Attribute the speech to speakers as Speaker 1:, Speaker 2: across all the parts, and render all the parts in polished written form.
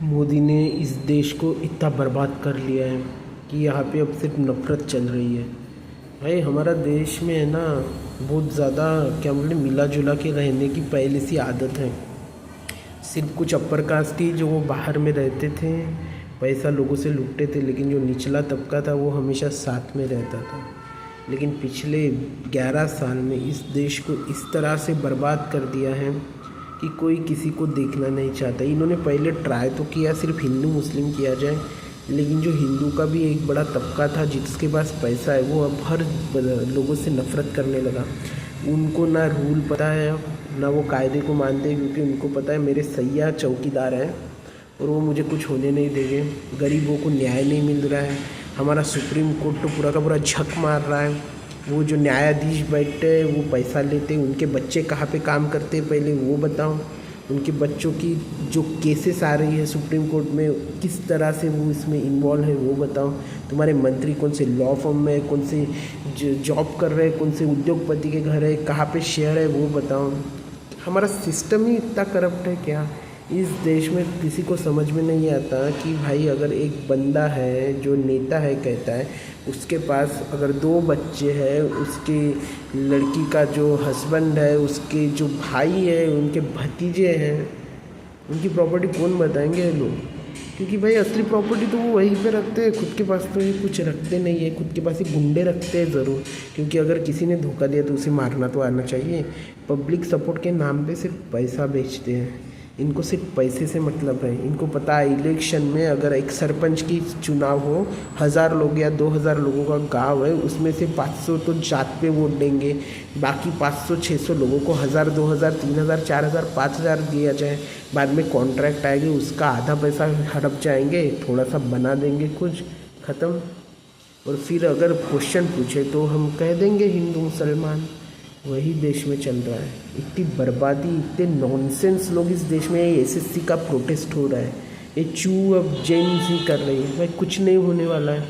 Speaker 1: मोदी ने इस देश को इतना बर्बाद कर लिया है कि यहाँ पे अब सिर्फ नफ़रत चल रही है। भाई हमारा देश में है ना, बहुत ज़्यादा क्या बोले, मिला जुला के रहने की पहले सी आदत है। सिर्फ कुछ अपर कास्ट ही जो वो बाहर में रहते थे, पैसा लोगों से लूटते थे, लेकिन जो निचला तबका था वो हमेशा साथ में रहता था। लेकिन पिछले 11 साल में इस देश को इस तरह से बर्बाद कर दिया है कि कोई किसी को देखना नहीं चाहता। इन्होंने पहले ट्राई तो किया सिर्फ हिंदू मुस्लिम किया जाए, लेकिन जो हिंदू का भी एक बड़ा तबका था जिसके पास पैसा है, वो अब हर लोगों से नफ़रत करने लगा। उनको ना रूल पता है, ना वो कायदे को मानते हैं, क्योंकि उनको पता है मेरे सैया चौकीदार हैं और वो मुझे कुछ होने नहीं देंगे। गरीबों को न्याय नहीं मिल रहा है। हमारा सुप्रीम कोर्ट तो पूरा का पूरा झक मार रहा है। वो जो न्यायाधीश बैठते हैं वो पैसा लेते हैं। उनके बच्चे कहाँ पे काम करते हैं पहले वो बताओ। उनके बच्चों की जो केसेस आ रही है सुप्रीम कोर्ट में, किस तरह से वो इसमें इन्वॉल्व है वो बताओ। तुम्हारे मंत्री कौन से लॉ फर्म में, कौन से जॉब कर रहे हैं, कौन से उद्योगपति के घर है, कहाँ पे शेयर है वो बताओ। हमारा सिस्टम ही इतना करप्ट है क्या। इस देश में किसी को समझ में नहीं आता कि भाई अगर एक बंदा है जो नेता है कहता है, उसके पास अगर 2 बच्चे हैं, उसकी लड़की का जो हस्बैंड है, उसके जो भाई है, उनके भतीजे हैं, उनकी प्रॉपर्टी कौन बताएंगे लोग। क्योंकि भाई असली प्रॉपर्टी तो वो वहीं पे रखते हैं, खुद के पास तो ये कुछ रखते नहीं है। खुद के पास ही गुंडे रखते हैं ज़रूर, क्योंकि अगर किसी ने धोखा दिया तो उसे मारना तो आना चाहिए। पब्लिक सपोर्ट के नाम पे सिर्फ पैसा बेचते हैं। इनको सिर्फ पैसे से मतलब है। इनको पता है इलेक्शन में अगर एक सरपंच की चुनाव हो, 1000 लोग या 2000 लोगों का गांव है, उसमें से 500 तो जात पे वोट देंगे, बाकी 500-600 लोगों को 1000, 2000, 3000, 4000, 5000 दिया जाए। बाद में कॉन्ट्रैक्ट आएंगे, उसका आधा पैसा हड़प जाएंगे, थोड़ा सा बना देंगे, कुछ ख़त्म। और फिर अगर क्वेश्चन पूछे तो हम कह देंगे हिंदू मुसलमान। वही देश में चल रहा है। इतनी बर्बादी, इतने नॉनसेंस लोग इस देश में। एसएससी का प्रोटेस्ट हो रहा है, ये चू अब जेन कर रही है। भाई कुछ नहीं होने वाला है।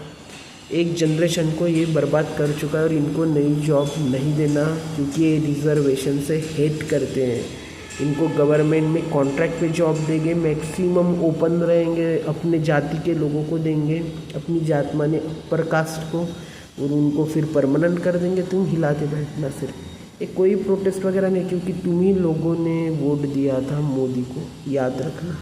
Speaker 1: एक जनरेशन को ये बर्बाद कर चुका है और इनको नई जॉब नहीं देना, क्योंकि ये रिजर्वेशन से हेट करते हैं। इनको गवर्नमेंट में कॉन्ट्रैक्ट पे जॉब देंगे, मैक्सिमम ओपन रहेंगे, अपने जाति के लोगों को देंगे, अपनी जात माने अपर कास्ट को, और उनको फिर परमानेंट कर देंगे। तुम हिला के बैठना सिर्फ। ये कोई प्रोटेस्ट वगैरह नहीं, क्योंकि तुम ही लोगों ने वोट दिया था मोदी को, याद रखना।